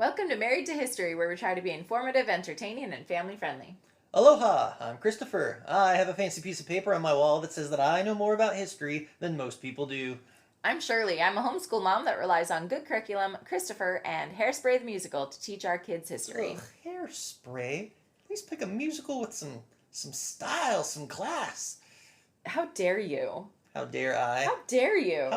Welcome to Married to History, where we try to be informative, entertaining, and family friendly. Aloha, I'm Christopher. I have a fancy piece of paper on my wall that says that I know more about history than most people do. I'm Shirley. I'm a homeschool mom that relies on good curriculum, Christopher, and Hairspray the Musical to teach our kids history. Ugh, hairspray? Please pick a musical with some style, some class. How dare you? How dare I? How dare you?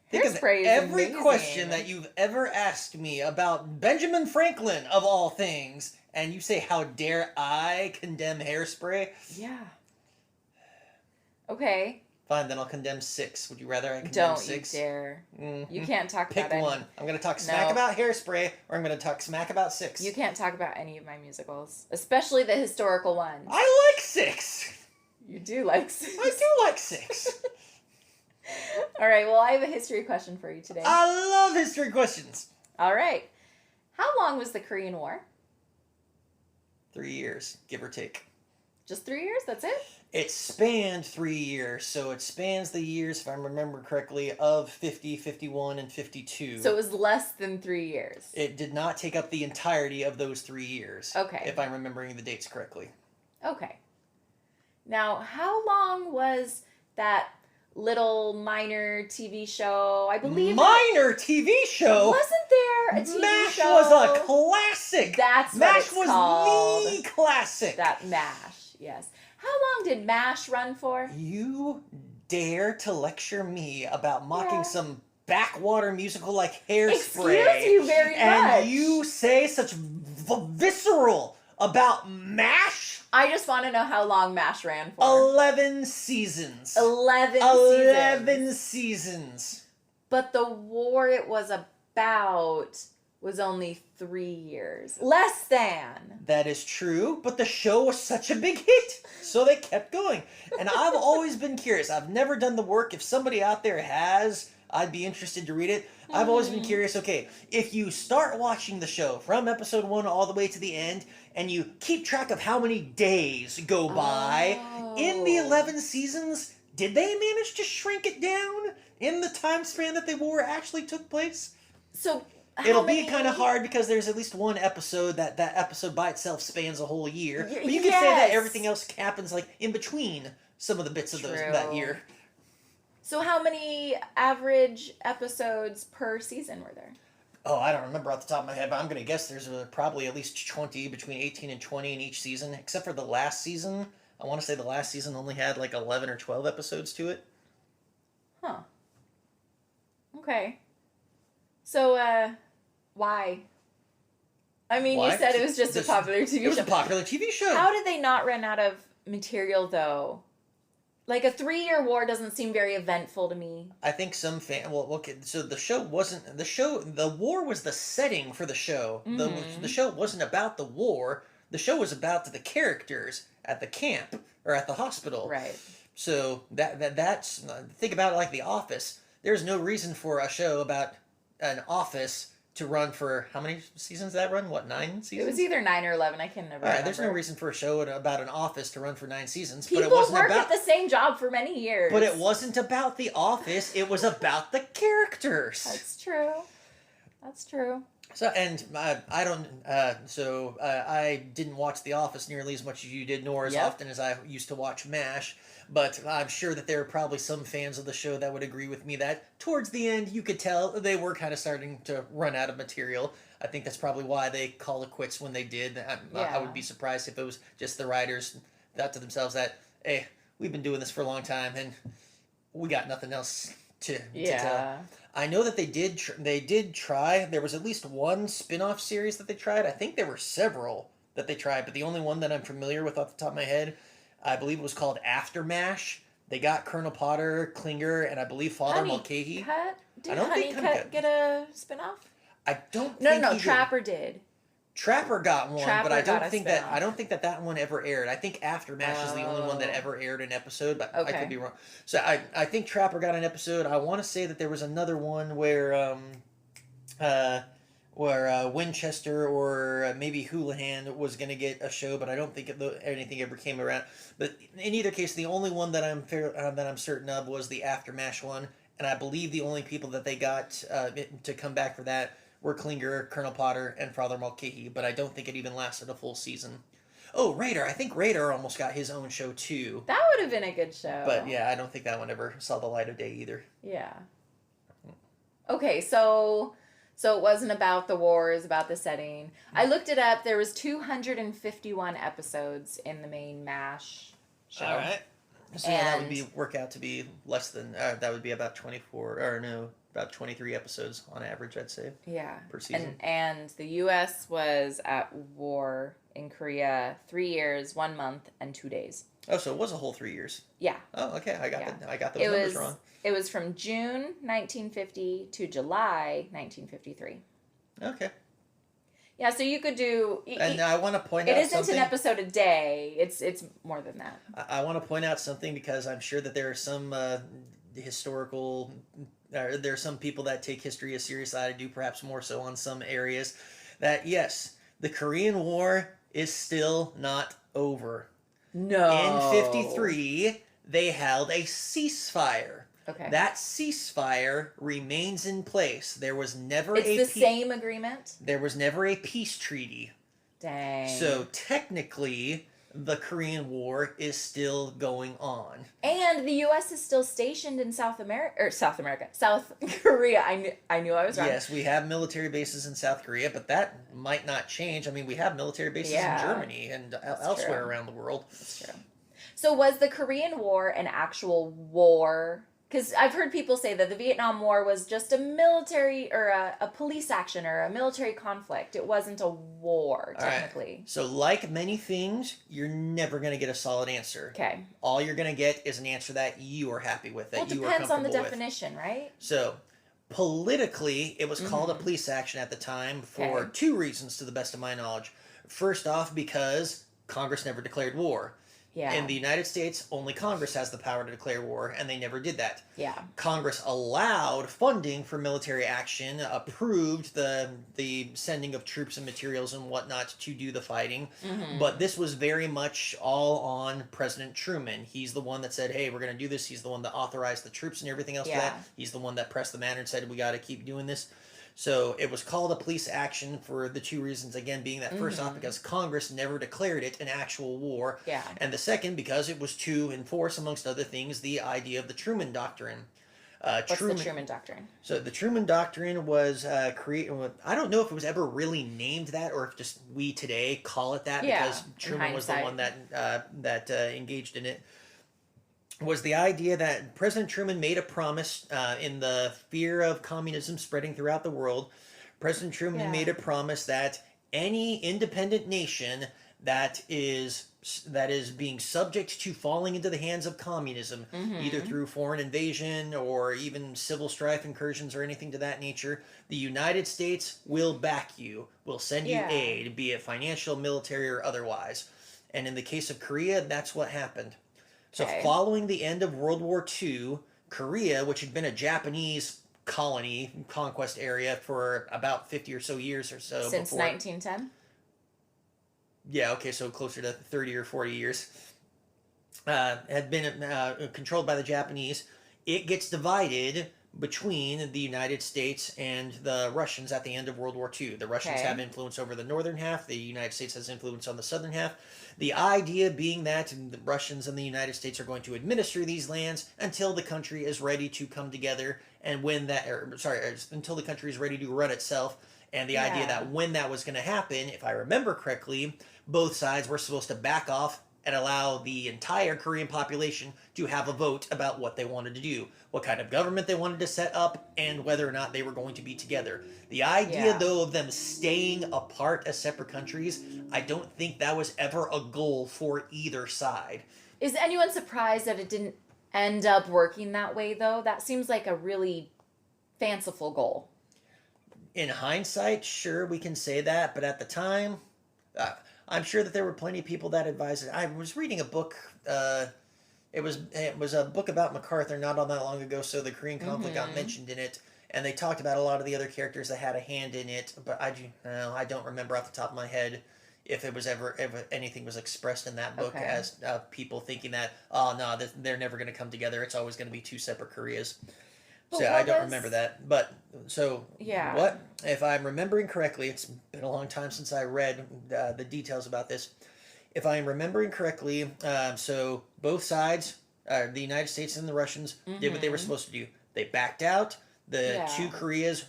Think Hairspray of is every amazing. question that you've ever asked me about Benjamin Franklin, of all things, and you say, how dare I condemn Hairspray? Yeah. Okay. Fine, then I'll condemn 6. Would you rather I condemn Don't 6? you dare. Mm-hmm. You can't talk Pick about any. one. I'm going to talk smack about Hairspray, or I'm going to talk smack about 6. You can't talk about any of my musicals, especially the historical ones. I like 6. You do like six. I do like 6. All right, well, I have a history question for you today. I love history questions. All right. How long was the Korean War? 3 years, give or take. Just 3 years? That's it? It spanned 3 years, so it spans the years, if I remember correctly, of 50, 51, and 52. So it was less than 3 years. It did not take up the entirety of those 3 years. Okay. If I'm remembering the dates correctly. Okay. Now, how long was that little minor TV show? I believe Minor TV show? Wasn't there a TV M.A.S.H show? was a classic. That's what M.A.S.H it's was called. the classic. That M.A.S.H, yes. How long did M.A.S.H run for? You dare to lecture me about mocking Yeah. some backwater musical like Hairspray. Excuse you very much. And you say such visceral about M.A.S.H? I just want to know how long M.A.S.H ran for. 11 seasons. 11 seasons. But the war it was about was only 3 years. Less than. That is true, but the show was such a big hit, so they kept going. And I've always been curious. I've never done the work. If somebody out there has, I'd be interested to read it. I've always been curious, okay, if you start watching the show from episode 1 all the way to the end, and you keep track of how many days go by, in the 11 seasons, did they manage to shrink it down in the time span that the war actually took place? So It'll be kind of hard because there's at least one episode that episode by itself spans a whole year. But you can say that everything else happens like in between some of the bits of those that year. So how many average episodes per season were there? Oh, I don't remember off the top of my head, but I'm going to guess there's probably at least 20, between 18 and 20 in each season, except for the last season. I want to say the last season only had like 11 or 12 episodes to it. Huh. Okay. So, why? I mean, Why? you said it was just a popular TV show. It was a popular TV show. How did they not run out of material, though? Like, a 3-year war doesn't seem very eventful to me. I think some well, okay, so the show wasn't, the war was the setting for the show. The show wasn't about the war. The show was about the characters at the camp, or at the hospital. Right. So, that's, think about it like The Office. There's no reason for a show about an office to run for, how many seasons did that run? What, 9 seasons? It was either 9 or 11. I can never remember. There's no reason for a show about an office to run for 9 seasons. People but it wasn't work at the same job for many years. But it wasn't about the office. It was about the characters. That's true. That's true. So, and I don't, I didn't watch The Office nearly as much as you did, nor as often as I used to watch M.A.S.H. But I'm sure that there are probably some fans of the show that would agree with me that towards the end, you could tell they were kind of starting to run out of material. I think that's probably why they call it quits when they did. I would be surprised if it was just the writers thought to themselves that, hey, we've been doing this for a long time and we got nothing else to tell. I know that they did try. There was at least one spin-off series that they tried. I think there were several that they tried, but the only one that I'm familiar with off the top of my head, I believe it was called After M.A.S.H. They got Colonel Potter, Klinger, and I believe Father Mulcahy. Did Honeycutt get a spin-off? I don't No, think no, he Trapper did. Trapper got one, but I don't think spin-off. that one ever aired. I think After M.A.S.H. is the only one that ever aired an episode, but I could be wrong. So I think Trapper got an episode. I want to say that there was another one where Winchester or maybe Houlihan was going to get a show, but I don't think anything ever came around. But in either case, the only one that I'm certain of was the After M.A.S.H. one, and I believe the only people that they got to come back for that were Klinger, Colonel Potter, and Father Mulcahy, but I don't think it even lasted a full season. Oh, Radar. I think Radar almost got his own show too. That would have been a good show. But yeah, I don't think that one ever saw the light of day either. Yeah. Okay, so it wasn't about the war, it was about the setting. I looked it up. There was 251 episodes in the main M.A.S.H show. All right. So yeah, that would work out to be less than that would be about 24 or no, about 23 episodes on average, I'd say. Yeah. Per season. And the US was at war in Korea 3 years, 1 month, and 2 days. Oh, so it was a whole 3 years. Yeah. Oh, okay. I got those numbers wrong. It was from June 1950 to July 1953. Okay. Yeah, so you could do. And I want to point out something. It isn't an episode a day. It's more than that. I want to point out something because I'm sure that there are some historical. There are some people that take history as seriously as I do, perhaps more so on some areas. That yes, the Korean War is still not over. No. In 1953, they held a ceasefire. Okay. That ceasefire remains in place. There was never It's the same agreement? There was never a peace treaty. Dang. So technically, the Korean War is still going on. And the U.S. is still stationed in South Korea. I knew I was wrong. Yes, we have military bases in South Korea, but that might not change. I mean, we have military bases in Germany and elsewhere around the world. That's true. So was the Korean War an actual war? Because I've heard people say that the Vietnam War was just a military or a police action or a military conflict. It wasn't a war, technically. Right. So like many things, you're never going to get a solid answer. Okay. All you're going to get is an answer that you are happy with, that you are comfortable with. Well, it depends on the definition, right? So politically, it was called a police action at the time for two reasons, to the best of my knowledge. First off, because Congress never declared war. Yeah. In the United States, only Congress has the power to declare war, and they never did that. Yeah. Congress allowed funding for military action, approved the sending of troops and materials and whatnot to do the fighting, but this was very much all on President Truman. He's the one that said, hey, we're going to do this. He's the one that authorized the troops and everything else for that. He's the one that pressed the matter and said, we got to keep doing this. So it was called a police action for the two reasons, again, being that first off, because Congress never declared it an actual war. Yeah. And the second, because it was to enforce, amongst other things, the idea of the Truman Doctrine. What's the Truman Doctrine? So the Truman Doctrine was created. I don't know if it was ever really named that, or if just we today call it that, because Truman was the one that engaged in it. Was the idea that President Truman made a promise in the fear of communism spreading throughout the world. President Truman made a promise that any independent nation that is being subject to falling into the hands of communism, either through foreign invasion or even civil strife, incursions, or anything to that nature, the United States will back you, will send you aid, be it financial, military, or otherwise. And in the case of Korea, that's what happened. So following the end of World War II, Korea, which had been a Japanese colony, conquest area for about 50 or so years or so. Since 1910? Yeah, okay, so closer to 30 or 40 years. Had been controlled by the Japanese. It gets divided between the United States and the Russians at the end of World War II. The Russians have influence over the northern half. The United States has influence on the southern half. The idea being that the Russians and the United States are going to administer these lands until the country is ready to come together, and until the country is ready to run itself. And the idea that when that was going to happen, if I remember correctly, both sides were supposed to back off and allow the entire Korean population to have a vote about what they wanted to do, what kind of government they wanted to set up, and whether or not they were going to be together. The idea, though, of them staying apart as separate countries, I don't think that was ever a goal for either side. Is anyone surprised that it didn't end up working that way, though? That seems like a really fanciful goal. In hindsight, sure, we can say that, but at the time, I'm sure that there were plenty of people that advised it. I was reading a book. It was a book about MacArthur not all that long ago. So the Korean conflict got mentioned in it, and they talked about a lot of the other characters that had a hand in it. But I don't remember off the top of my head if anything was expressed in that book as people thinking that they're never going to come together. It's always going to be two separate Koreas. But So I what don't was? remember that. But so Yeah. what? If I'm remembering correctly, it's been a long time since I read the details about this. If I am remembering correctly, so both sides, the United States and the Russians, did what they were Mm-hmm. supposed to do. They backed out. The two Yeah. Koreas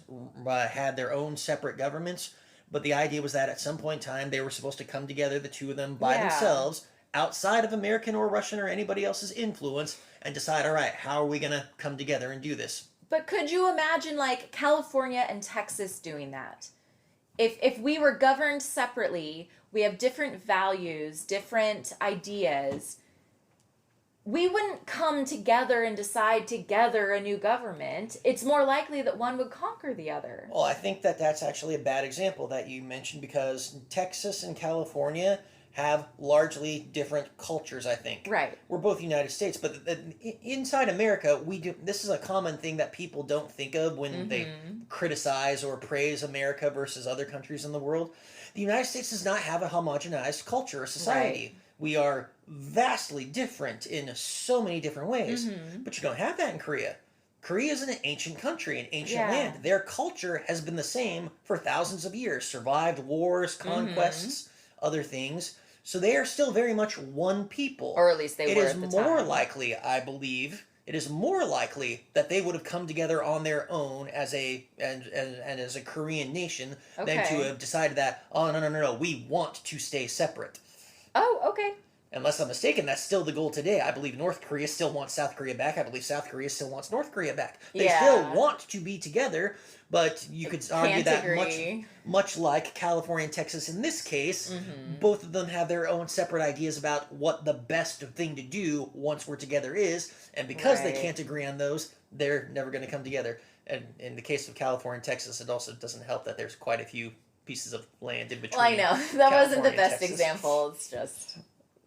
had their own separate governments, but the idea was that at some point in time they were supposed to come together, the two of them by Yeah. themselves, outside of American or Russian or anybody else's influence, and decide, all right, how are we going to come together and do this? But could you imagine like California and Texas doing that? If we were governed separately, we have different values, different ideas. We wouldn't come together and decide together a new government. It's more likely that one would conquer the other. Well, I think that that's actually a bad example that you mentioned because Texas and California have largely different cultures, I think. Right. We're both United States, but inside America, we do this is a common thing that people don't think of when they Mm-hmm. criticize or praise America versus other countries in the world. The United States does not have a homogenized culture or society. Right. We are vastly different in so many different ways, Mm-hmm. but you don't have that in Korea. Korea is an ancient country, an ancient Yeah. land. Their culture has been the same for thousands of years, survived wars, Mm-hmm. conquests, other things. So they are still very much one people. Or at least they It were is at the more time. likely, I believe, it is more likely that they would have come together on their own as and as a Korean nation than to Okay. have decided that, oh no, we want to stay separate. Oh, okay. Unless I'm mistaken, that's still the goal today. I believe North Korea still wants South Korea back. I believe South Korea still wants North Korea back. They still Yeah. want to be together, but you could argue Can't that agree. much like California and Texas in this case, Mm-hmm. both of them have their own separate ideas about what the best thing to do once we're together is, and because they Right. can't agree on those, they're never going to come together. And in the case of California and Texas, it also doesn't help that there's quite a few pieces of land in between. Well, I know that wasn't the California and best Texas. example. It's just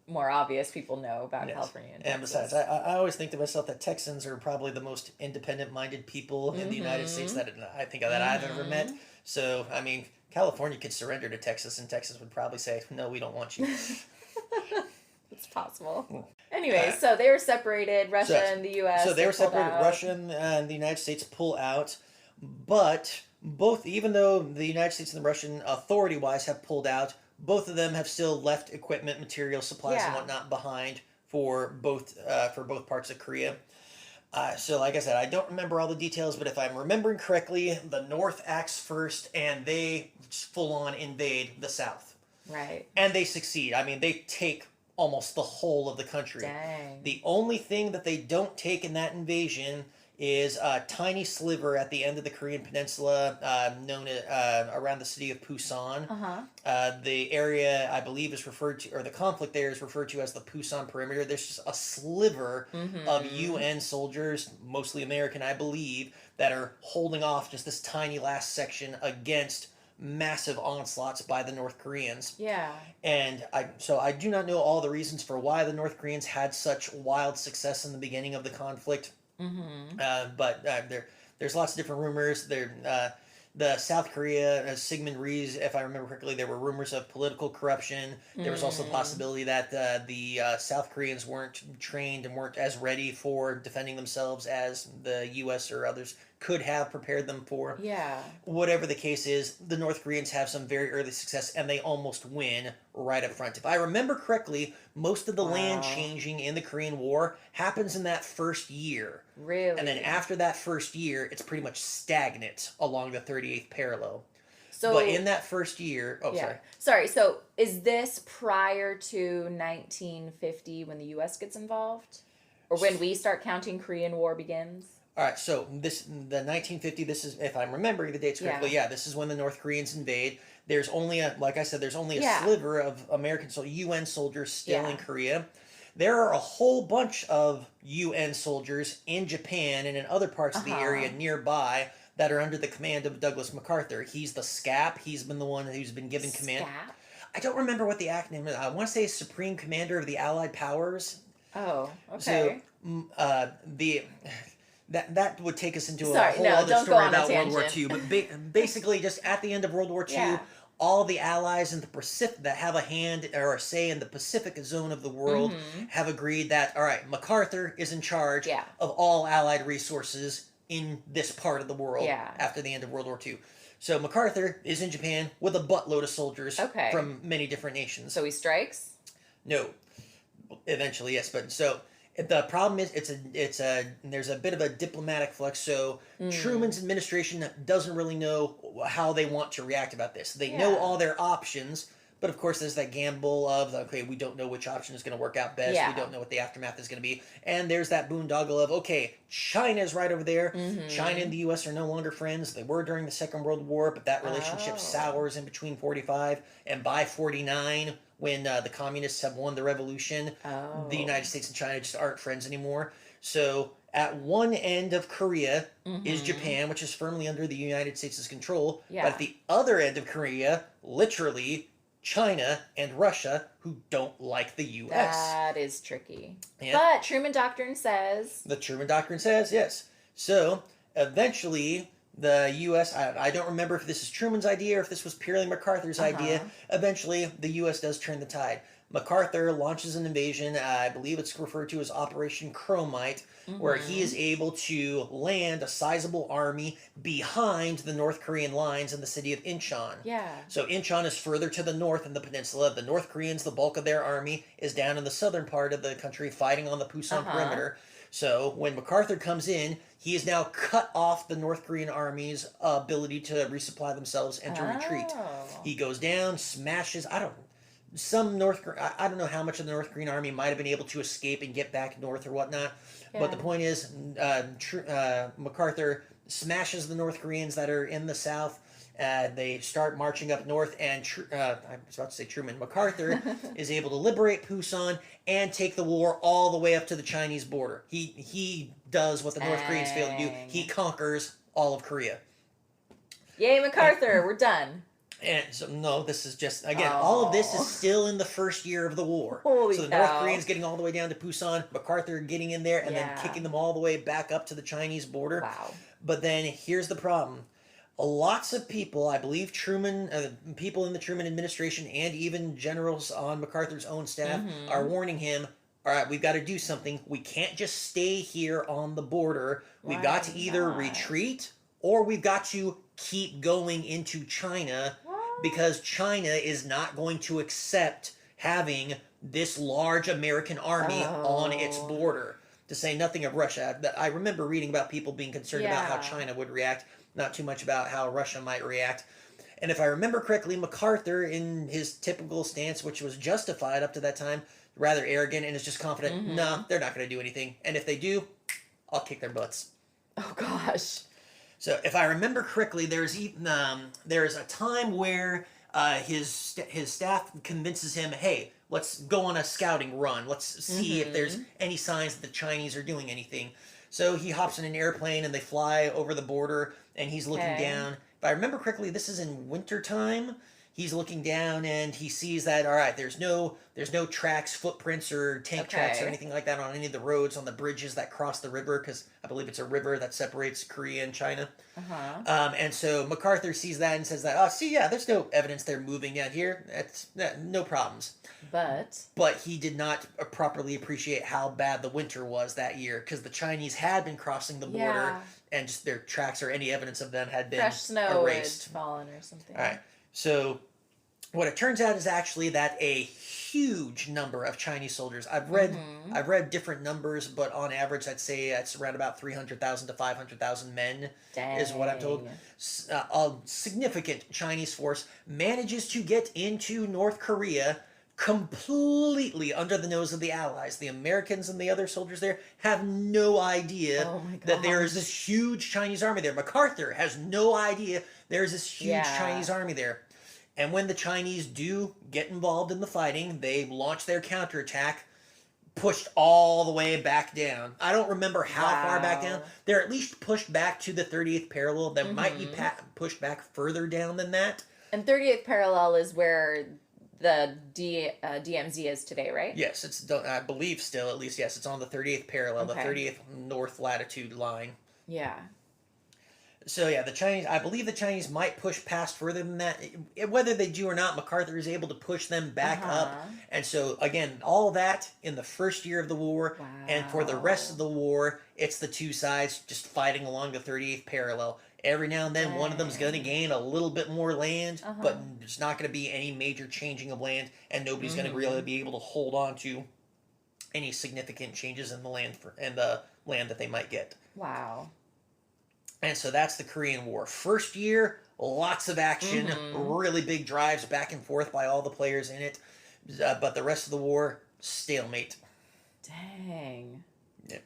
more obvious. People know about Yes. California and And Texas. besides, I always think to myself that Texans are probably the most independent-minded people in the United States Mm-hmm. that I think that I've ever met. Mm-hmm. So, I mean, California could surrender to Texas, and Texas would probably say, "No, we don't want you." It's possible. Uh, Anyway, so they were separated. Russia so, and the U.S. so they were pulled separated. out. Russia and the United States pull out, but both, even though the United States and the Russian authority-wise have pulled out, both of them have still left equipment, material, supplies, and Yeah. whatnot behind for both parts of Korea. So, like I said, I don't remember all the details, but if I'm remembering correctly, the North acts first, and they full on invade the South, Right. and they succeed. I mean, they take almost the whole of the country. Dang. The only thing that they don't take in that invasion is a tiny sliver at the end of the Korean Peninsula, known as, around the city of Busan. Uh-huh. The area, I believe, is referred to, or the conflict there is referred to as the Busan Perimeter. There's just a sliver of Mm-hmm. UN soldiers, mostly American, I believe, that are holding off just this tiny last section against massive onslaughts by the North Koreans. Yeah. And I do not know all the reasons for why the North Koreans had such wild success in the beginning of the conflict. Mm-hmm. But there's lots of different rumors. The South Korea, Sigmund Rhys, if I remember correctly, there were rumors of political corruption. There was also the possibility that the South Koreans weren't trained and weren't as ready for defending themselves as the U.S. or others could have prepared them for. Yeah. Whatever the case is, the North Koreans have some very early success and they almost win right up front. If I remember correctly, most of the land Wow. changing in the Korean War happens in that first year. Really. And then after that first year, it's pretty much stagnant along the 38th parallel. So. But in that first year, Yeah. Sorry. So is this prior to 1950 when the U.S. gets involved, or when we start counting Korean War begins? All right, so the 1950. This is, if I'm remembering the dates correctly. Yeah, this is when the North Koreans invade. There's only like I said, there's only a Yeah. sliver of American UN soldiers still in Yeah. Korea. There are a whole bunch of UN soldiers in Japan and in other parts of the area nearby that are under the command of Douglas MacArthur. He's the SCAP. He's been the one who's been given command. Scap? I don't remember what the acronym is. I want to say Supreme Commander of the Allied Powers. Oh. Okay. So the that would take us into Sorry, a whole no, other don't go story on a about World War tangent. II. But basically, just at the end of World War II, Yeah. all the allies in the Pacific that have a hand or a say in the Pacific zone of the world have agreed that, all right, MacArthur is in charge Yeah. of all Allied resources in this part of the world Yeah. after the end of World War II. So MacArthur is in Japan with a buttload of soldiers from many different nations. So he strikes? No. Eventually, yes, but so the problem is there's a bit of a diplomatic flux. So Truman's administration doesn't really know how they want to react about this. They know all their options, but of course there's that gamble of, okay, we don't know which option is going to work out best. We don't know what the aftermath is going to be, and there's that boondoggle of, okay, China's right over there. China and the U.S. are no longer friends. They were during the Second World War, but that relationship sours in between 45 and by 49. When the communists have won the revolution, the United States and China just aren't friends anymore. So at one end of Korea is Japan, which is firmly under the United States' control. Yeah. But at the other end of Korea, literally, China and Russia, who don't like the U.S. That is tricky. Yeah. But Truman Doctrine says... The Truman Doctrine says, yes. So eventually... the U.S., I don't remember if this is Truman's idea or if this was purely MacArthur's idea. Eventually, the U.S. does turn the tide. MacArthur launches an invasion. I believe it's referred to as Operation Chromite, where he is able to land a sizable army behind the North Korean lines in the city of Incheon. Yeah. So Incheon is further to the north in the peninsula. The North Koreans, the bulk of their army, is down in the southern part of the country fighting on the Pusan perimeter. So when MacArthur comes in, he has now cut off the North Korean army's ability to resupply themselves and to retreat. He goes down, smashes, I don't know how much of the North Korean army might have been able to escape and get back north or whatnot. Yeah. But the point is, MacArthur smashes the North Koreans that are in the south. They start marching up north, and I was about to say Truman. MacArthur is able to liberate Pusan and take the war all the way up to the Chinese border. He does what the North Koreans failed to do. He conquers all of Korea. Yay, MacArthur! We're done. And so, no, this is just, again, all of this is still in the first year of the war. Holy so the cow. North Koreans getting all the way down to Pusan, MacArthur getting in there, and then kicking them all the way back up to the Chinese border. Wow. But then here's the problem. Lots of people, I believe people in the Truman administration and even generals on MacArthur's own staff are warning him, all right, we've got to do something. We can't just stay here on the border. We've got to either retreat or we've got to keep going into China because China is not going to accept having this large American army on its border, to say nothing of Russia. I remember reading about people being concerned about how China would react, not too much about how Russia might react. And if I remember correctly, MacArthur, in his typical stance, which was justified up to that time, rather arrogant and is just confident, no, they're not going to do anything. And if they do, I'll kick their butts. Oh, gosh. So if I remember correctly, there's a time where his staff convinces him, hey, let's go on a scouting run. Let's see if there's any signs that the Chinese are doing anything. So he hops in an airplane and they fly over the border and he's looking down. If I remember correctly, this is in wintertime. He's looking down and he sees that, all right, there's no tracks, footprints, or tank tracks or anything like that on any of the roads, on the bridges that cross the river, because I believe it's a river that separates Korea and China. And so MacArthur sees that and says that, there's no evidence they're moving out here. That's no problems. But he did not properly appreciate how bad the winter was that year, because the Chinese had been crossing the border and just their tracks or any evidence of them had been fresh snow erased. had fallen or something. All right. So what it turns out is actually that a huge number of Chinese soldiers, I've read different numbers, but on average I'd say it's around about 300,000 to 500,000 men is what I'm told. A significant Chinese force manages to get into North Korea completely under the nose of the Allies. The Americans and the other soldiers there have no idea that there is this huge Chinese army there. MacArthur has no idea there's this huge Chinese army there. And when the Chinese do get involved in the fighting, they launch their counterattack, pushed all the way back down. I don't remember how far back down. They're at least pushed back to the 30th parallel. They might be pushed back further down than that. And 30th parallel is where the DMZ is today, right? Yes, it's, I believe still, at least, yes, it's on the 30th parallel, the 30th north latitude line. Yeah. So yeah, the Chinese. I believe the Chinese might push past further than that. Whether they do or not, MacArthur is able to push them back up. Uh-huh. And so again, all that in the first year of the war, and for the rest of Wow. the war, it's the two sides just fighting along the 38th parallel. Every now and then, one of them's going to Dang. gain a little bit more land, Uh-huh. but there's not going to be any major changing of land, and nobody's going to really Mm-hmm. be able to hold on to any significant changes in the land that they might get. Wow. And so that's the Korean War. First year, lots of action, Mm-hmm. really big drives back and forth by all the players in it. But the rest of the war, stalemate. Dang. Yeah.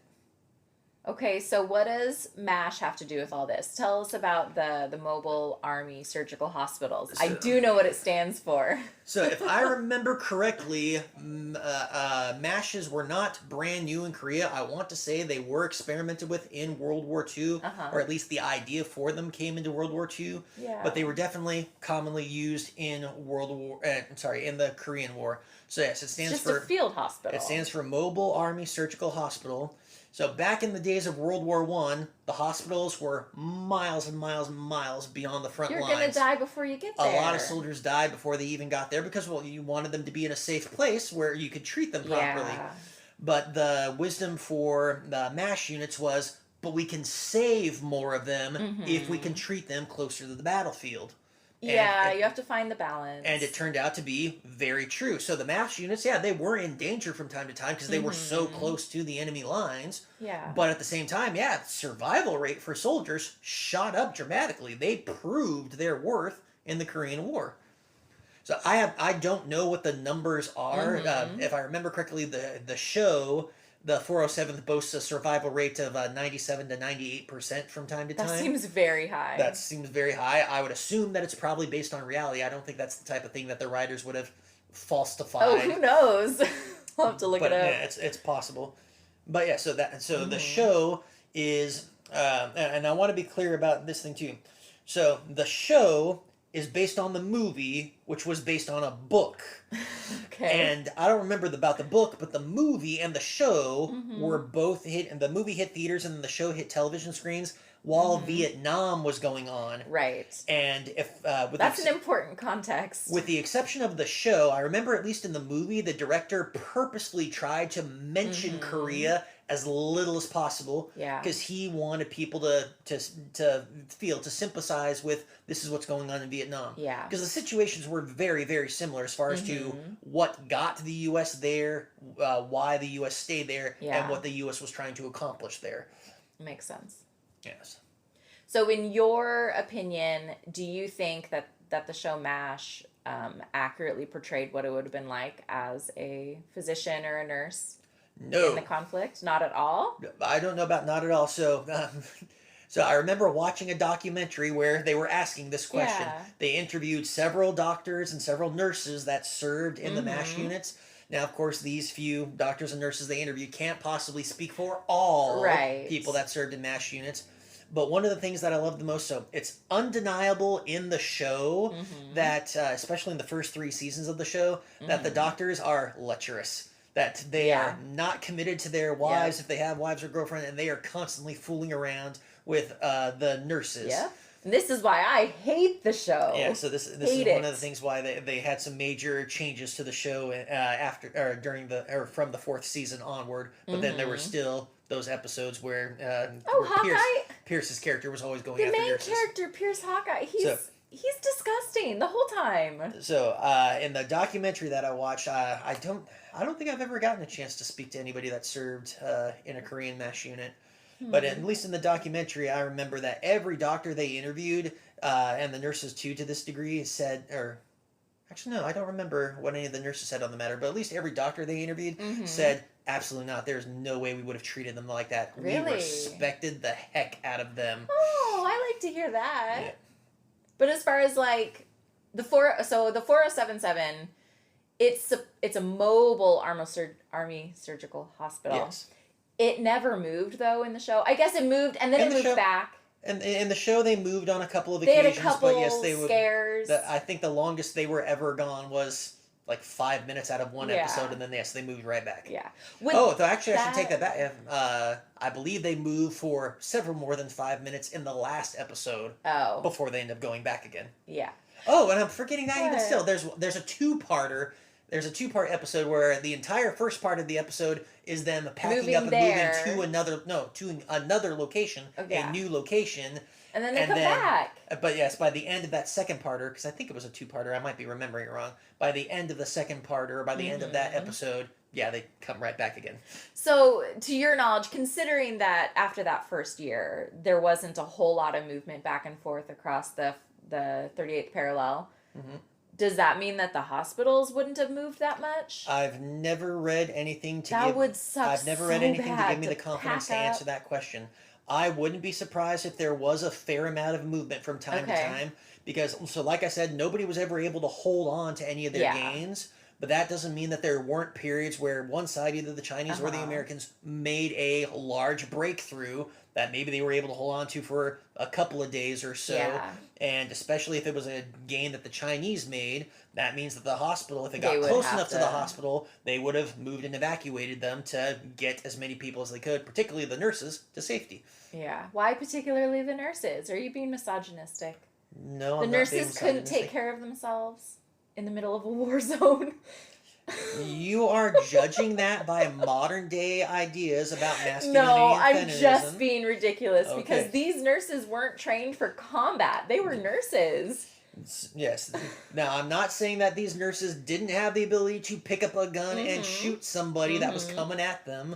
Okay, so what does M.A.S.H have to do with all this? Tell us about the Mobile Army Surgical Hospitals. I So, do know what it stands for. so if I remember correctly, MASHs were not brand new in Korea. I want to say they were experimented with in World War II, Uh-huh. or at least the idea for them came into World War II. Yeah. But they were definitely commonly used in in the Korean War. So yes, it It's stands just for a field hospital. It stands for Mobile Army Surgical Hospital. So back in the days of World War One, the hospitals were miles and miles and miles beyond the front You're lines. gonna die before you get A there. lot of soldiers died before they even got there because, well, you wanted them to be in a safe place where you could treat them properly. Yeah. But the wisdom for the MASH units was, but we can save more of them if we can Mm-hmm. treat them closer to the battlefield. Yeah, And you have to find the balance. and it turned out to be very true. So the MASH units, yeah, they were in danger from time to time because they were so Mm-hmm. close to the enemy lines. Yeah. But at the same time, yeah, survival rate for soldiers shot up dramatically. They proved their worth in the Korean War. So I don't know what the numbers are. Mm-hmm. If I remember correctly, the show, the 407th boasts a survival rate of 97 to 98% from time to That time. seems very high. That seems very high. I would assume that it's probably based on reality. I don't think that's the type of thing that the writers would have falsified. Oh, who knows? We'll have to look But it up. yeah, it's possible. But yeah, so the Mm-hmm. show is, and I want to be clear about this thing too. So the show is based on the movie, which was based on a book. Okay. And I don't remember about the book, but the movie and the show Mm-hmm. were both hit, and the movie hit theaters and the show hit television screens while Mm-hmm. Vietnam was going on. Right. And if with That's the, an important context. with the exception of the show, I remember at least in the movie, the director purposefully tried to mention Mhm. Korea as little as possible Yeah. because he wanted people to sympathize with this is what's going on in Vietnam. Yeah. Because the situations were very, very similar as far as to Mhm. what got the U.S. there, why the U.S. stayed there, Yeah. and what the U.S. was trying to accomplish there. Makes sense. Yes. So, in your opinion, do you think that the show M.A.S.H. Accurately portrayed what it would have been like as a physician or a nurse No. in the conflict? Not at all? I don't know about not at all. So I remember watching a documentary where they were asking this question. Yeah. They interviewed several doctors and several nurses that served in the MASH Mhm. units. Now, of course, these few doctors and nurses they interviewed can't possibly speak for all Right. people that served in MASH units. But one of the things that I love the most, so it's undeniable in the show Mhm. that, especially in the first 3 seasons of the show, that the Mhm. doctors are lecherous. That they Yeah. are not committed to their wives if they have wives or girlfriend, and they are constantly fooling around with the nurses. Yeah. And this is why I hate the show. Yeah, so this is Hate one of it. the things why they had some major changes to the show after or during the or from the 4th season onward, but then there were Mhm. still those episodes where, Oh, where Hawkeye! Pierce's character was always going The after main nurses. character, Pierce Hawkeye, So- he's disgusting the whole time. So in the documentary that I watched, I don't think I've ever gotten a chance to speak to anybody that served in a Korean MASH unit. But at least in the documentary, I remember that every doctor they interviewed, and the nurses too, to this degree, said, or actually no, I don't remember what any of the nurses said on the matter. But at least every doctor they interviewed Mhm. said, absolutely not. There's no way we would have treated them like that. We Really? respected the heck out of them. Oh, I like to hear that. Yeah. But as far as like the 4077, it's a mobile army surgical hospital. Yes. It never moved though in the show. I guess it moved and then In it the moved show- back. And in the show, they moved on a couple of They had occasions, a couple but yes, they would. scares. I think the longest they were ever gone was like 5 minutes out of one Yeah. episode, and then they moved right back. Yeah. Actually, I should take that back. I believe they moved for several more than 5 minutes in the last episode. Oh. Before they end up going back again. Yeah. Oh, and I'm forgetting that even still. There's a two-parter. There's a two-part episode where the entire first part of the episode is them packing up and moving to another location, a new location. And then they come back. But yes, by the end of that second parter, because I think it was a two-parter, I might be remembering it wrong. By the end of the second parter, or by the end of that episode, yeah, they come right back again. So, to your knowledge, considering that after that first year, there wasn't a whole lot of movement back and forth across the 38th parallel, does that mean that the hospitals wouldn't have moved that much? I've never read anything to that would suck. I've never read anything to give me the confidence to answer that question. I wouldn't be surprised if there was a fair amount of movement from time to time, because, so like I said, nobody was ever able to hold on to any of their gains, but that doesn't mean that there weren't periods where one side, either the Chinese or the Americans, made a large breakthrough that maybe they were able to hold on to for a couple of days or so, and especially if it was a gain that the Chinese made, that means that the hospital, if it got close enough to the hospital, they would have moved and evacuated them to get as many people as they could, particularly the nurses, to safety. Yeah. Why particularly the nurses? Are you being misogynistic? No, I'm not being misogynistic. The nurses couldn't take care of themselves in the middle of a war zone. You are judging that by modern day ideas about masculinity No, and I'm feminism. just being ridiculous because these nurses weren't trained for combat. They were nurses. Yes. Now, I'm not saying that these nurses didn't have the ability to pick up a gun and shoot somebody that was coming at them,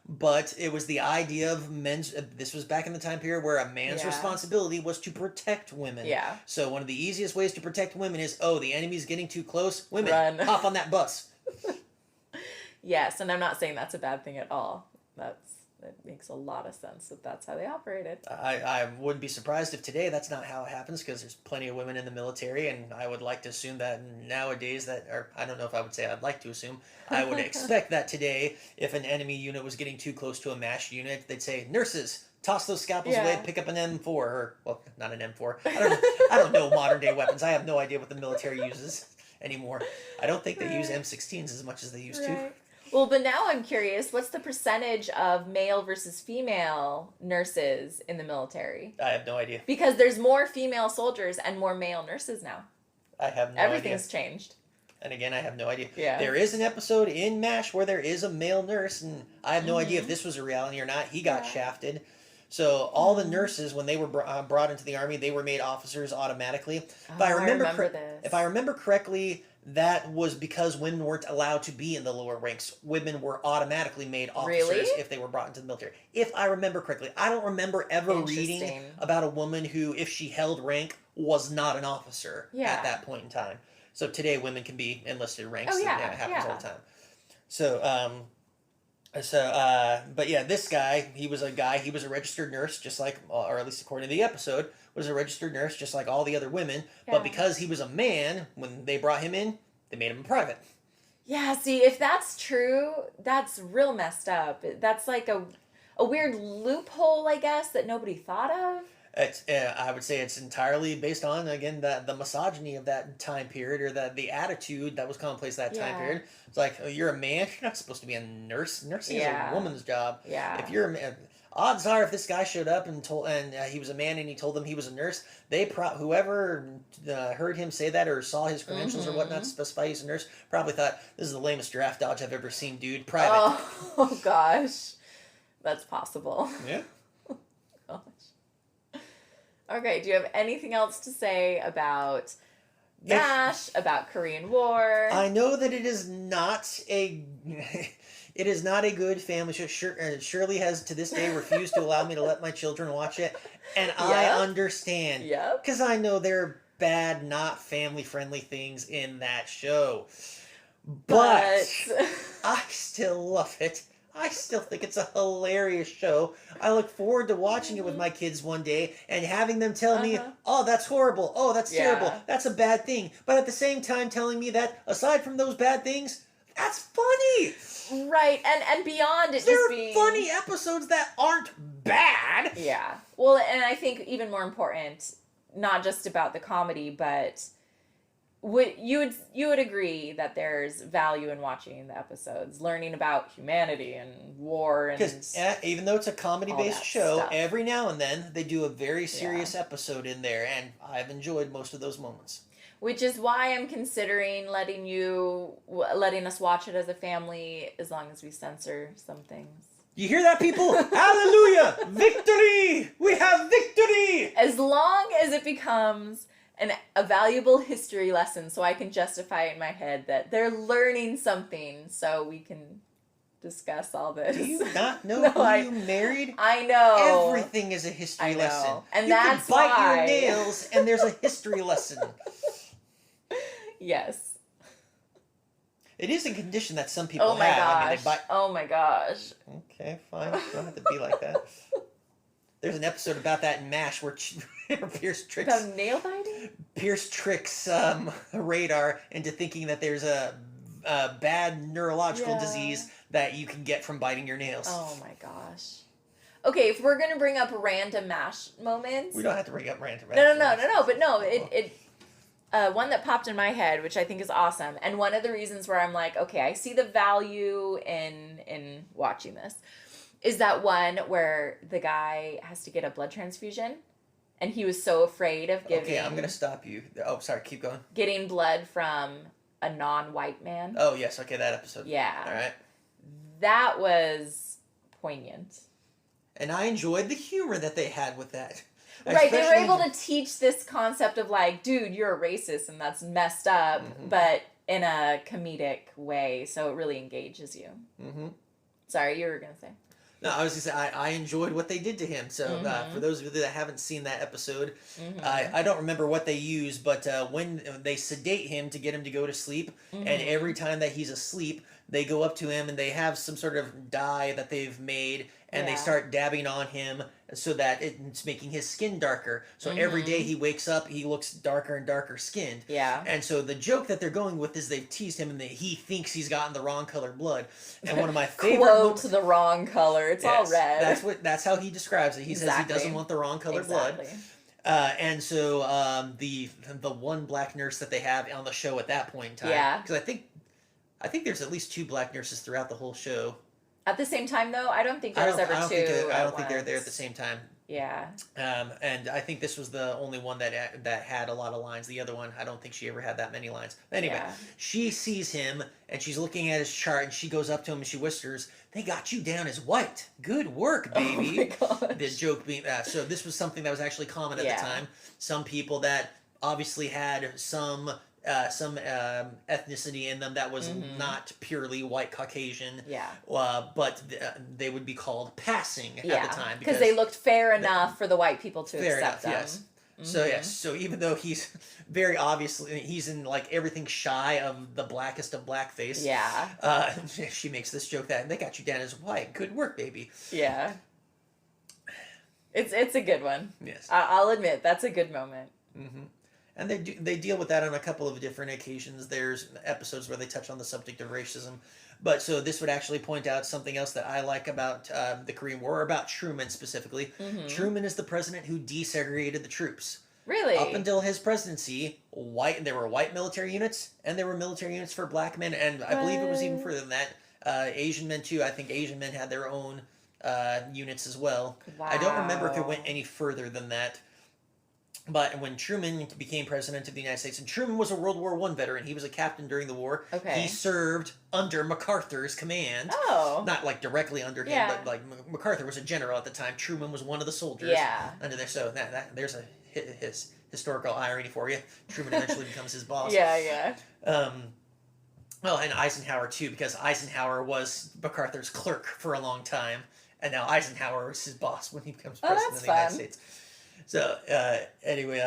but it was the idea of men's... This was back in the time period where a man's responsibility was to protect women. Yeah. So one of the easiest ways to protect women is, the enemy's getting too close. Women, run. Hop on that bus. Yes, and I'm not saying that's a bad thing at all. It makes a lot of sense that that's how they operated. I wouldn't be surprised if today that's not how it happens, because there's plenty of women in the military, and I would like to assume that nowadays or I don't know if I would say I'd like to assume, I would expect that today, if an enemy unit was getting too close to a M.A.S.H unit, they'd say, nurses, toss those scalpels away, pick up an M4, or, well, not an M4. I don't know modern day weapons. I have no idea what the military uses anymore. I don't think they use M16s as much as they used to. Well, but now I'm curious, what's the percentage of male versus female nurses in the military? I have no idea. Because there's more female soldiers and more male nurses now. I have no idea. Everything's changed. And again, I have no idea. Yeah. There is an episode in M.A.S.H where there is a male nurse, and I have no idea if this was a reality or not. He got shafted. So all the nurses, when they were brought into the army, they were made officers automatically. If I remember correctly, that was because women weren't allowed to be in the lower ranks. Women were automatically made officers if they were brought into the military. If I remember correctly. I don't remember ever reading about a woman who, if she held rank, was not an officer at that point in time. So today women can be enlisted ranks. Oh, yeah. And it happens all the time. So, but yeah, this guy, he was a registered nurse, just like, or at least according to the episode, was a registered nurse, just like all the other women. Yeah. But because he was a man, when they brought him in, they made him a private. Yeah, see, if that's true, that's real messed up. That's like a weird loophole, I guess, that nobody thought of. I would say it's entirely based on, again, the misogyny of that time period, or the attitude that was commonplace that time period. It's like, you're a man, you're not supposed to be a nurse. Nursing is a woman's job. Yeah. If you're a man, odds are, if this guy showed up and he was a man and he told them he was a nurse, whoever heard him say that or saw his credentials or whatnot specify he's a nurse, probably thought, this is the lamest draft dodge I've ever seen, dude. Private. Oh gosh, that's possible. Yeah. Gosh. Okay, do you have anything else to say about M.A.S.H, about Korean War? I know that it is not a good family show. Shirley has to this day refused to allow me to let my children watch it, and I understand. Yep. Because I know there are bad, not family-friendly things in that show. But I still love it. I still think it's a hilarious show. I look forward to watching it with my kids one day and having them tell me, oh, that's horrible. Oh, that's terrible. That's a bad thing. But at the same time telling me that aside from those bad things, that's funny. Right. And beyond it there are funny episodes that aren't bad. Yeah. Well, and I think even more important, not just about the comedy, but would agree that there's value in watching the episodes, learning about humanity and war and Because even though it's a comedy-based show, stuff. every now and then they do a very serious Yeah. episode in there, and I've enjoyed most of those moments. Which is why I'm considering letting us watch it as a family, as long as we censor some things. You hear that, people? Hallelujah! Victory! We have victory! As long as it becomes a valuable history lesson, so I can justify it in my head that they're learning something, so we can discuss all this. Do you not know No, who you married? I know. Everything is a history I know. lesson. And you that's can bite why. your nails, and there's a history lesson. Yes. It is a condition that some people Oh my have. gosh. I mean, they bite. Oh my gosh. Okay, fine. You don't have to be like that. There's an episode about that in M.A.S.H where Pierce tricks About nail biting? Radar into thinking that there's a bad neurological Yeah. disease that you can get from biting your nails. Oh my gosh. Okay, if we're gonna bring up random M.A.S.H moments. We don't have to bring up random. No. But no, it one that popped in my head, which I think is awesome, and one of the reasons where I'm like, okay, I see the value in watching this, is that one where the guy has to get a blood transfusion, and he was so afraid of Okay, I'm gonna stop you. Oh, sorry. Keep going. getting blood from a non-white man. Oh yes. Okay, that episode. Yeah. All right. That was poignant. And I enjoyed the humor that they had with that. Right, they were Especially able to teach this concept of like, dude, you're a racist and that's messed up, but in a comedic way, so it really engages you. Mm-hmm. Sorry, you were gonna say. No, I was gonna say I enjoyed what they did to him. So for those of you that haven't seen that episode, I don't remember what they used, but when they sedate him to get him to go to sleep, and every time that he's asleep, they go up to him and they have some sort of dye that they've made, and they start dabbing on him so that it's making his skin darker. So every day he wakes up, he looks darker and darker skinned. Yeah. And so the joke that they're going with is they've teased him and that he thinks he's gotten the wrong color blood. And one of my favorite Quote the wrong color. It's all red. That's how he describes it. He says he doesn't want the wrong color blood. And so the one black nurse that they have on the show at that point in time. Yeah. Because I think there's at least 2 black nurses throughout the whole show. At the same time, though, I don't think there was ever two. I don't think they're there at the same time. Yeah. And I think this was the only one that had a lot of lines. The other one, I don't think she ever had that many lines. Anyway, she sees him and she's looking at his chart and she goes up to him and she whispers, "They got you down as white. Good work, baby." Oh my gosh. The joke being that. So this was something that was actually common at the time. Some people that obviously had some ethnicity in them that was not purely white Caucasian. Yeah. But they would be called passing at the time. Because they looked fair enough for the white people to accept them. Yes. So yes, so even though he's very obviously, he's in like everything shy of the blackest of blackface. Yeah. She makes this joke that they got you down as white. Good work, baby. Yeah. It's a good one. Yes. I'll admit, that's a good moment. Mm-hmm. And they deal with that on a couple of different occasions. There's episodes where they touch on the subject of racism. But so this would actually point out something else that I like about the Korean War, or about Truman specifically. Truman is the president who desegregated the troops. Really? Up until his presidency, there were white military units, and there were military units for black men, and I believe it was even further than that. Asian men too. I think Asian men had their own units as well. Wow. I don't remember if it went any further than that. But when Truman became president of the United States, and Truman was a World War I veteran, he was a captain during the war. Okay. He served under MacArthur's command. Oh. Not like directly under him, but like MacArthur was a general at the time. Truman was one of the soldiers. Yeah. Under there, so there's his historical irony for you. Truman eventually becomes his boss. Yeah. Well, and Eisenhower too, because Eisenhower was MacArthur's clerk for a long time, and now Eisenhower is his boss when he becomes president of the United States. So, anyway,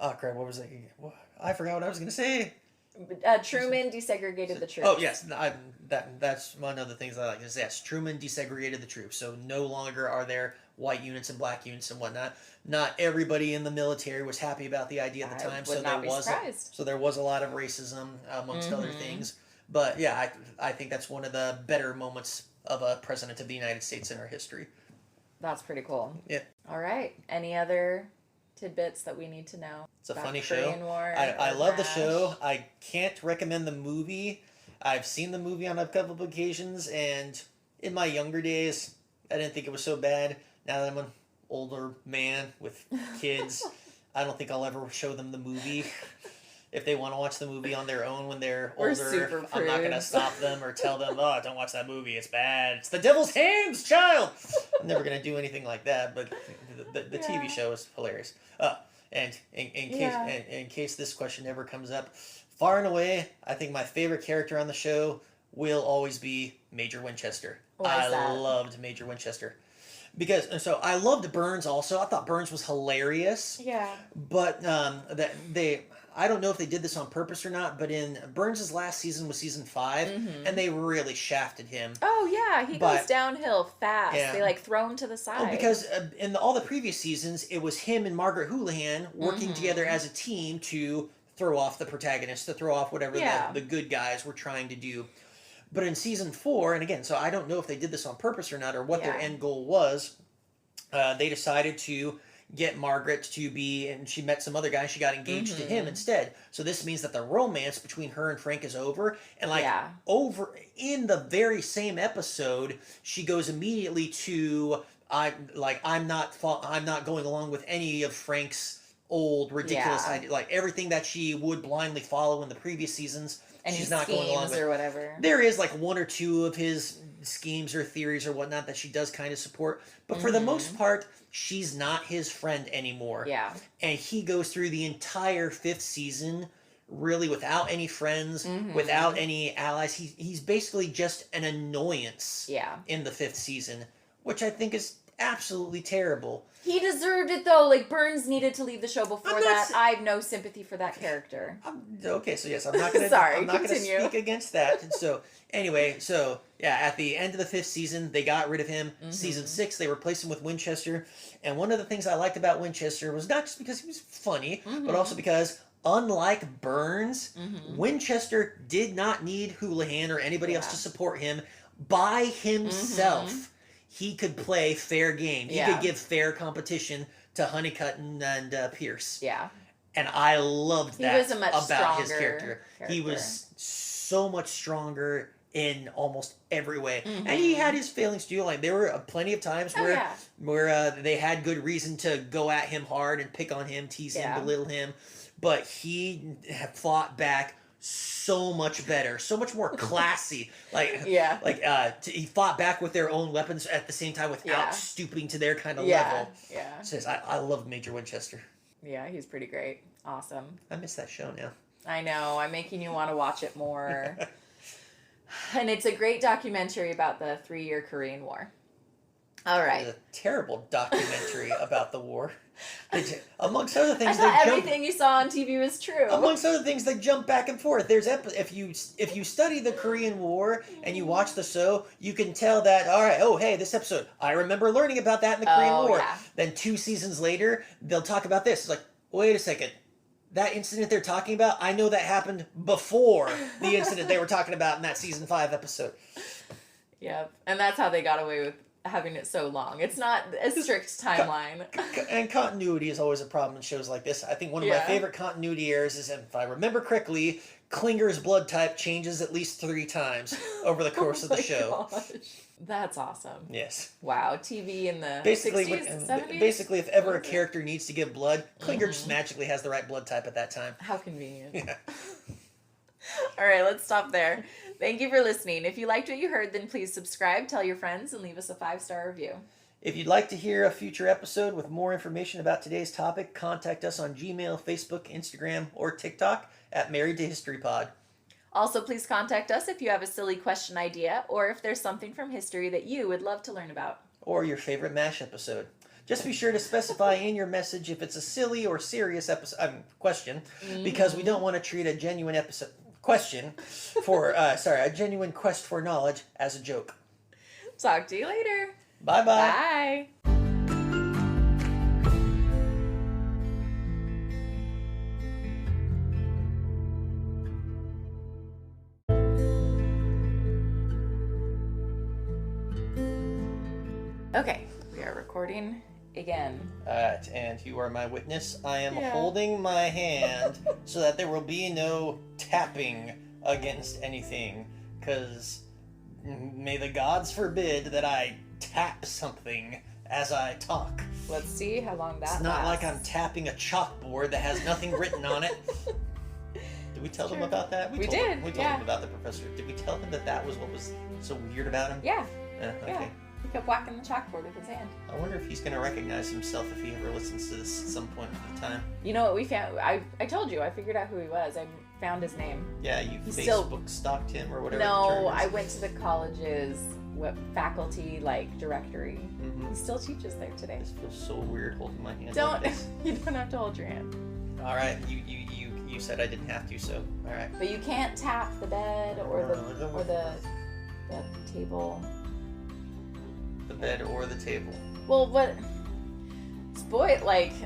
oh crap, what was I? I forgot what I was going to say. Truman desegregated the troops. Oh, yes, that's one of the things I like to say. Yes, Truman desegregated the troops, so no longer are there white units and black units and whatnot. Not everybody in the military was happy about the idea at the time, so there was a lot of racism amongst other things. But yeah, I think that's one of the better moments of a president of the United States in our history. That's pretty cool. Yeah. All right. Any other tidbits that we need to know. It's a about funny Korean show. War I or love the M.A.S.H. show. I can't recommend the movie. I've seen the movie on a couple of occasions, and in my younger days, I didn't think it was so bad. Now that I'm an older man with kids, I don't think I'll ever show them the movie. If they want to watch the movie on their own when they're We're older, super I'm not going to prudes. stop them or tell them, oh, don't watch that movie. It's bad. It's the devil's hands, child. I'm never going to do anything like that, but the Yeah. TV show is hilarious. And in case this question ever comes up, far and away, I think my favorite character on the show will always be Major Winchester. Why is that? Loved Major Winchester. Because so I loved Burns also. I thought Burns was hilarious. Yeah. But I don't know if they did this on purpose or not, but in Burns' last season was season 5, and they really shafted him. Oh yeah, he goes downhill fast. Yeah. They like throw him to the side. Oh, because in all the previous seasons, it was him and Margaret Houlihan working together as a team to throw off the protagonist, to throw off whatever the good guys were trying to do. But in season 4, and again, so I don't know if they did this on purpose or not, or what their end goal was, they decided to get Margaret to be, and she met some other guy, she got engaged to him instead. So this means that the romance between her and Frank is over, and over in the very same episode, she goes immediately to I'm not going along with any of Frank's old ridiculous idea, like everything that she would blindly follow in the previous seasons. And she's not going along with or whatever. There is like one or two of his schemes or theories or whatnot that she does kind of support, but for the most part, she's not his friend anymore. Yeah. And he goes through the entire 5th season really without any friends, without any allies. He's basically just an annoyance in the 5th season, which I think is absolutely terrible. He deserved it though. Like Burns needed to leave the show before that. I have no sympathy for that character. Okay, so yes, I'm not gonna. I'm not gonna speak against that. And so anyway, at the end of the 5th season, they got rid of him. Season 6, they replaced him with Winchester. And one of the things I liked about Winchester was not just because he was funny, but also because, unlike Burns, Winchester did not need Houlihan or anybody else to support him. By himself, he could play fair game. He could give fair competition to Honeycutt and Pierce. Yeah. And I loved that was a much about his stronger character. He was so much stronger in almost every way. And he had his failings too. Like there were plenty of times where they had good reason to go at him hard and pick on him, tease him, belittle him. But he fought back so much better, so much more classy. He fought back with their own weapons at the same time without stooping to their kind of level. Yeah. So I love Major Winchester. Yeah, he's pretty great. Awesome. I miss that show now. I know. I'm making you want to watch it more. And it's a great documentary about the 3-year Korean War. All right. It's a terrible documentary about the war. Amongst other things, everything you saw on TV was true. Amongst other things, they jump back and forth. There's if you study the Korean War and you watch the show, you can tell that hey, this episode, I remember learning about that in the Korean War. Yeah. Then 2 seasons later, they'll talk about this. It's like, wait a second. That incident they're talking about, I know that happened before the incident they were talking about in that season 5 episode. Yep. And that's how they got away with having it so long. It's not a strict timeline. And continuity is always a problem in shows like this. I think one of my favorite continuity errors is, if I remember correctly, Klinger's blood type changes at least 3 times over the course of the show. Gosh. That's awesome. Yes. Wow. TV in the basically, 60s, 70s? Basically, if ever a character needs to give blood, Klinger just magically has the right blood type at that time. How convenient. Yeah. All right, let's stop there. Thank you for listening. If you liked what you heard, then please subscribe, tell your friends, and leave us a 5-star review. If you'd like to hear a future episode with more information about today's topic, contact us on Gmail, Facebook, Instagram, or TikTok at Married to History Pod. Also, please contact us if you have a silly question idea or if there's something from history that you would love to learn about. Or your favorite M.A.S.H episode. Just be sure to specify in your message if it's a silly or serious question, because we don't want to treat a genuine a genuine quest for knowledge as a joke. Talk to you later. Bye-bye. Bye. Okay, we are recording again. Alright, and you are my witness. I am Yeah. holding my hand so that there will be no tapping against anything, because may the gods forbid that I tap something as I talk. Let's see how long that It's not like lasts. I'm tapping a chalkboard that has nothing written on it. Did we tell them about that? We told did, Them, we told yeah. them about the professor. Did we tell them that that was what was so weird about him? Yeah. Okay. Yeah. He kept whacking the chalkboard with his hand. I wonder if he's going to recognize himself if he ever listens to this at some point in the time. You know what we found? I told you, I figured out who he was. I found his name. Yeah, you He's Facebook stalked him or whatever. No, the term is. I went to the college's faculty directory. Mhm. He still teaches there today. This feels so weird holding my hand. Don't Like this. you don't have to hold your hand. All right, you said I didn't have to, so all right. But you can't tap the bed or the table. The bed or the table. Well, what?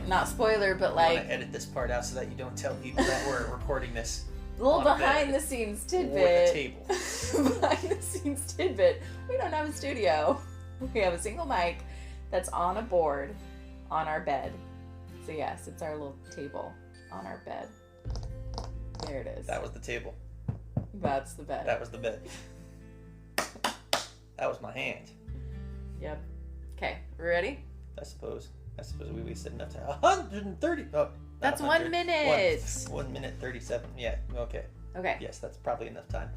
Not spoiler, but I want to edit this part out so that you don't tell people that we're recording this. little on a bed behind the scenes or the tidbit. table. Behind the scenes tidbit. We don't have a studio. We have a single mic that's on a board on our bed. So yes, it's our little table on our bed. There it is. That was the table. That's the bed. That was the bed. That was my hand. Yep. Okay, we ready? I suppose we wasted enough time. 130. Oh, not That's 100. 1 minute. 1 minute 37. Yeah. Okay. Okay. Yes, that's probably enough time.